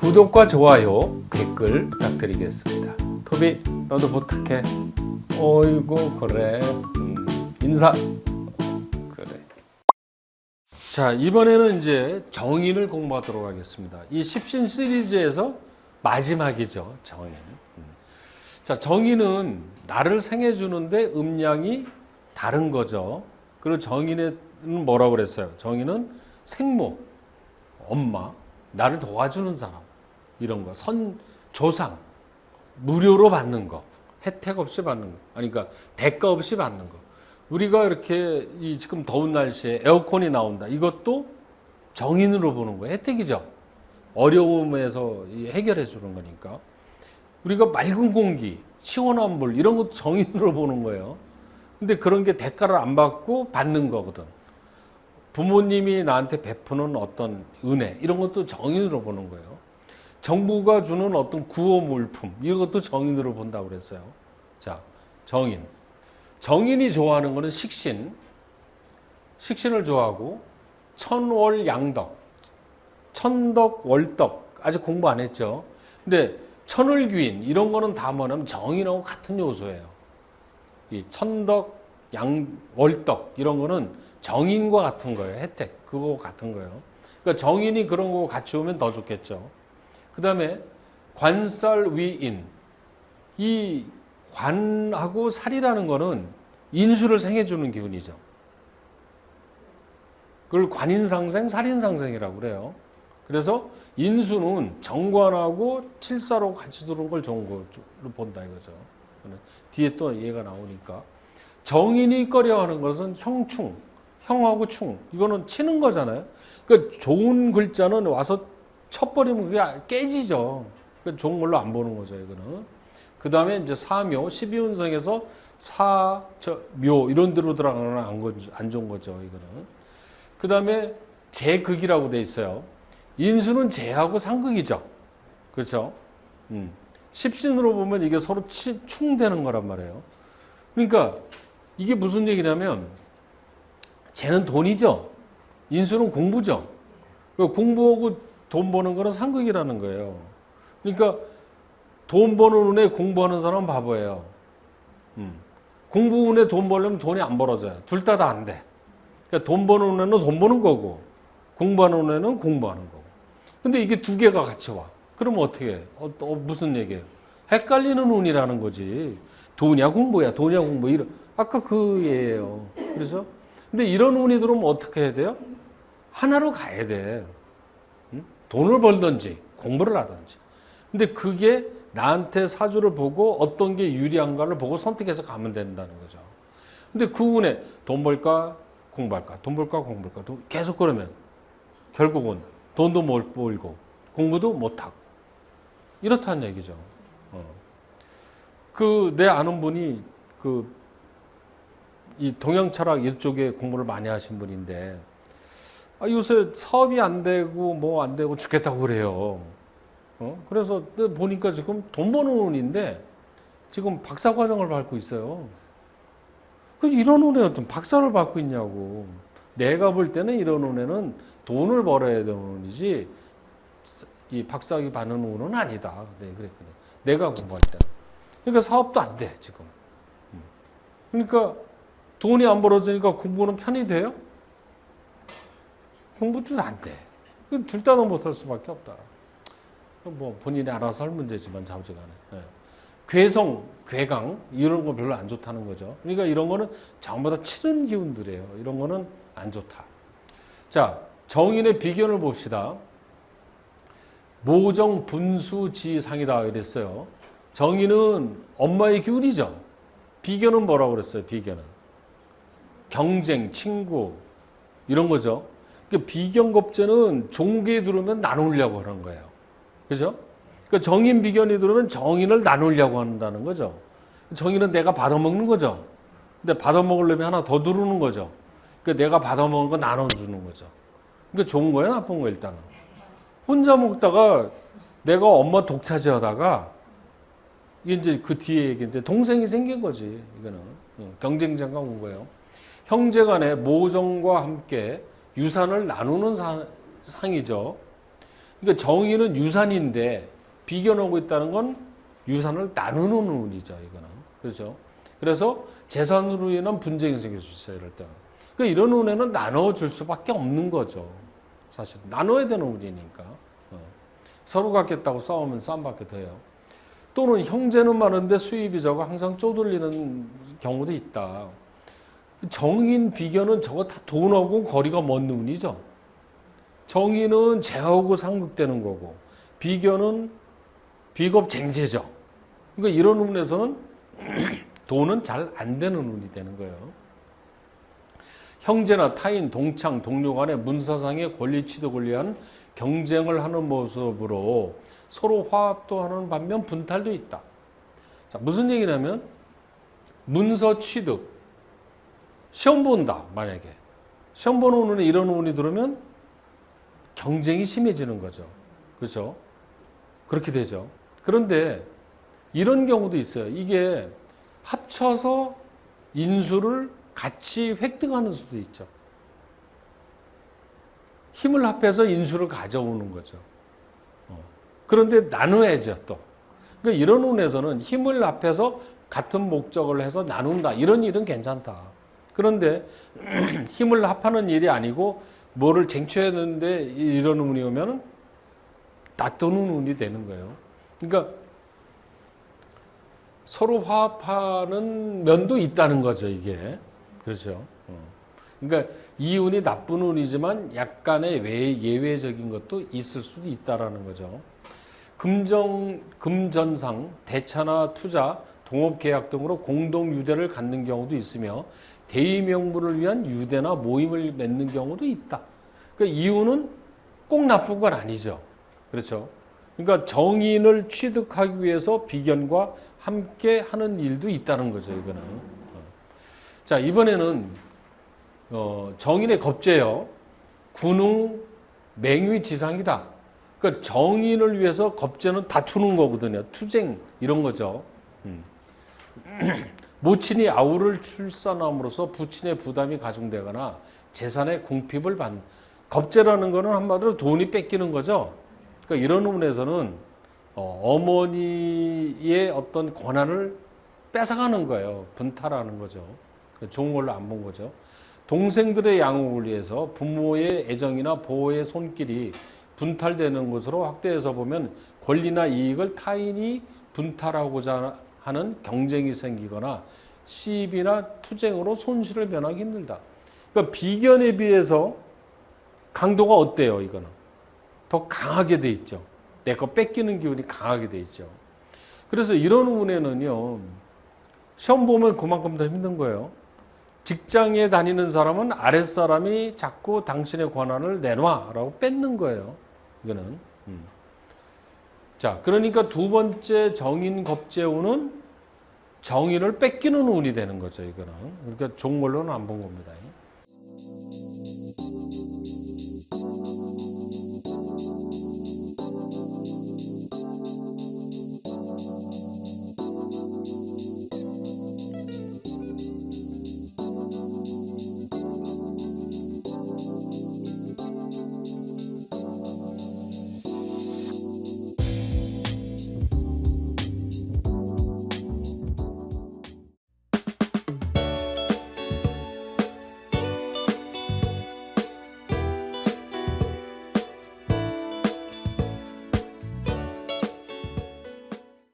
구독과 좋아요, 댓글 부탁드리겠습니다. 토비, 너도 부탁해. 어이구, 그래. 인사. 그래. 자, 이번에는 이제 정인을 공부하도록 하겠습니다. 이 십신 시리즈에서 마지막이죠, 정인. 자, 정인은 나를 생해주는데 음양이 다른 거죠. 그리고 정인은 뭐라고 그랬어요? 정인은 생모, 엄마, 나를 도와주는 사람, 이런 거, 조상, 무료로 받는 거, 혜택 없이 받는 거, 아니, 그러니까 대가 없이 받는 거. 우리가 이렇게 지금 더운 날씨에 에어컨이 나온다. 이것도 정인으로 보는 거예요. 혜택이죠. 어려움에서 해결해 주는 거니까. 우리가 맑은 공기, 시원한 물, 이런 것도 정인으로 보는 거예요. 근데 그런 게 대가를 안 받고 받는 거거든. 부모님이 나한테 베푸는 어떤 은혜, 이런 것도 정인으로 보는 거예요. 정부가 주는 어떤 구호 물품, 이것도 정인으로 본다고 그랬어요. 자, 정인. 정인이 좋아하는 거는 식신. 식신을 좋아하고, 천월양덕, 천덕, 월덕. 아직 공부 안 했죠. 근데 천을귀인, 이런 거는 다 뭐냐면 정인하고 같은 요소예요. 이 천덕, 월덕, 이런 거는 정인과 같은 거예요. 혜택. 그거 같은 거예요. 그러니까 정인이 그런 거 같이 오면 더 좋겠죠. 그 다음에 관살위인. 이 관하고 살이라는 거는 인수를 생해주는 기운이죠. 그걸 관인상생, 살인상생이라고 그래요. 그래서 인수는 정관하고 칠사로 같이 들어온 걸 좋은 걸로 본다 이거죠. 뒤에 또 얘가 나오니까. 정인이 꺼려하는 것은 형충, 형하고 충. 이거는 치는 거잖아요. 그러니까 좋은 글자는 와서 쳐버리면 그게 깨지죠. 그러니까 좋은 걸로 안 보는 거죠, 이거는. 그 다음에 이제 사묘, 12운성에서 묘, 이런 데로 들어가는 안 좋은 거죠, 이거는. 그 다음에 재극이라고 돼 있어요. 인수는 재하고 상극이죠. 그렇죠? 십신으로 보면 이게 서로 충되는 거란 말이에요. 그러니까 이게 무슨 얘기냐면, 재는 돈이죠. 인수는 공부죠. 공부하고 돈 버는 거는 상극이라는 거예요. 그러니까 돈 버는 운에 공부하는 사람은 바보예요. 공부 운에 돈 벌려면 돈이 안 벌어져요. 둘 다 안 돼. 그러니까 돈 버는 운에는 돈 버는 거고, 공부하는 운에는 공부하는 거고. 근데 이게 두 개가 같이 와. 그러면 어떻게 해? 무슨 얘기예요? 헷갈리는 운이라는 거지. 돈이야 공부야, 돈이야 공부. 아까 그 예예요. 그래서 근데 이런 운이 들어오면 어떻게 해야 돼요? 하나로 가야 돼. 돈을 벌든지 공부를 하든지. 근데 그게 나한테 사주를 보고 어떤 게 유리한가를 보고 선택해서 가면 된다는 거죠. 근데 그 운에 돈 벌까 공부할까, 돈 벌까 공부할까 계속 그러면 결국은 돈도 못 벌고 공부도 못하고 이렇다는 얘기죠. 내 아는 분이 이 동양 철학 이쪽에 공부를 많이 하신 분인데, 요새 사업이 안 되고 뭐 안 되고 죽겠다고 그래요. 그래서 보니까 지금 돈 버는 운인데 지금 박사 과정을 밟고 있어요. 이런 운에 어떤 박사를 밟고 있냐고. 내가 볼 때는 이런 운에는 돈을 벌어야 되는 운이지 이 박사학위 받는 운은 아니다. 네, 그랬거든. 내가 공부할 때. 그러니까 사업도 안 돼, 지금. 그러니까 돈이 안 벌어지니까 공부는 편이 돼요? 공부도 안 돼. 둘 다는 못할 수밖에 없다. 뭐 본인이 알아서 할 문제지만 좌우지간에. 네. 괴성, 괴강 이런 거 별로 안 좋다는 거죠. 그러니까 이런 거는 전부 다 치는 기운들이에요. 이런 거는 안 좋다. 자, 정인의 비견을 봅시다. 모정 분수지상이다 이랬어요. 정인은 엄마의 기운이죠. 비견은 뭐라고 그랬어요? 비견은 경쟁, 친구 이런 거죠. 그러니까 비견겁제는 종계에 들어오면 나누려고 하는 거예요. 그죠? 그러니까 정인 비견이 들어오면 정인을 나누려고 한다는 거죠. 정인은 내가 받아먹는 거죠. 근데 받아먹으려면 하나 더 두르는 거죠. 그러니까 내가 받아먹은 거 나눠주는 거죠. 그러니까 좋은 거예요, 나쁜 거예요, 일단은. 혼자 먹다가 내가 엄마 독차지 하다가 이게 이제 그 뒤에 얘기인데 동생이 생긴 거지, 이거는. 경쟁자가 온 거예요. 형제 간에 모정과 함께 유산을 나누는 상이죠. 그러니까 정인은 유산인데 비견하고 있다는 건 유산을 나누는 운이죠. 이거는. 그렇죠. 그래서 재산으로 인한 분쟁이 생길 수 있어요. 이럴 때는. 그러니까 이런 운에는 나눠줄 수밖에 없는 거죠. 사실 나눠야 되는 운이니까. 서로 갖겠다고 싸우면 싸움밖에 더해요. 또는 형제는 많은데 수입이 적어 항상 쪼들리는 경우도 있다. 정인, 비견은 저거 다 돈하고 거리가 먼 운이죠. 정인은 재하고 상극되는 거고 비견은 비겁쟁제죠. 그러니까 이런 운에서는 돈은 잘 안 되는 운이 되는 거예요. 형제나 타인, 동창, 동료 간의 문서상의 권리 취득을 위한 경쟁을 하는 모습으로 서로 화합도 하는 반면 분탈도 있다. 자, 무슨 얘기냐면 문서 취득, 시험 본다. 만약에 시험 보는 운에 이런 운이 들으면 경쟁이 심해지는 거죠. 그렇죠? 그렇게 되죠. 그런데 이런 경우도 있어요. 이게 합쳐서 인수를 같이 획득하는 수도 있죠. 힘을 합해서 인수를 가져오는 거죠. 그런데 나눠야죠, 또. 그러니까 이런 운에서는 힘을 합해서 같은 목적을 해서 나눈다. 이런 일은 괜찮다. 그런데 힘을 합하는 일이 아니고 뭐를 쟁취해야 되는데 이런 운이 오면 다투는 운이 되는 거예요. 그러니까 서로 화합하는 면도 있다는 거죠, 이게. 그렇죠. 그러니까 이 운이 나쁜 운이지만 약간의 예외적인 것도 있을 수도 있다라는 거죠. 금전상, 대차나 투자, 동업계약 등으로 공동 유대를 갖는 경우도 있으며 대의 명분을 위한 유대나 모임을 맺는 경우도 있다. 그러니까 이 운은 꼭 나쁜 건 아니죠. 그렇죠. 그러니까 정인을 취득하기 위해서 비견과 함께 하는 일도 있다는 거죠. 이거는. 자, 이번에는 정인의 겁재요. 군웅, 맹위, 지상이다. 그러니까 정인을 위해서 겁재는 다투는 거거든요. 투쟁 이런 거죠. 모친이 아우를 출산함으로써 부친의 부담이 가중되거나 재산의 궁핍을 받는 겁재라는 거는 한마디로 돈이 뺏기는 거죠. 그러니까 이런 부분에서는 어머니의 어떤 권한을 뺏어가는 거예요. 분탈하는 거죠. 좋은 걸로 안 본 거죠. 동생들의 양육을 위해서 부모의 애정이나 보호의 손길이 분탈되는 것으로 확대해서 보면 권리나 이익을 타인이 분탈하고자 하는 경쟁이 생기거나 시비나 투쟁으로 손실을 면하기 힘들다. 그러니까 비견에 비해서 강도가 어때요? 이거는 더 강하게 돼 있죠. 내 거 뺏기는 기운이 강하게 돼 있죠. 그래서 이런 운에는요, 시험 보면 그만큼 더 힘든 거예요. 직장에 다니는 사람은 아랫사람이 자꾸 당신의 권한을 내놔라고 뺏는 거예요. 이거는. 자, 그러니까 두 번째 정인 겁재운은 정인을 뺏기는 운이 되는 거죠. 이거는. 그러니까 좋은 걸로는 안 본 겁니다.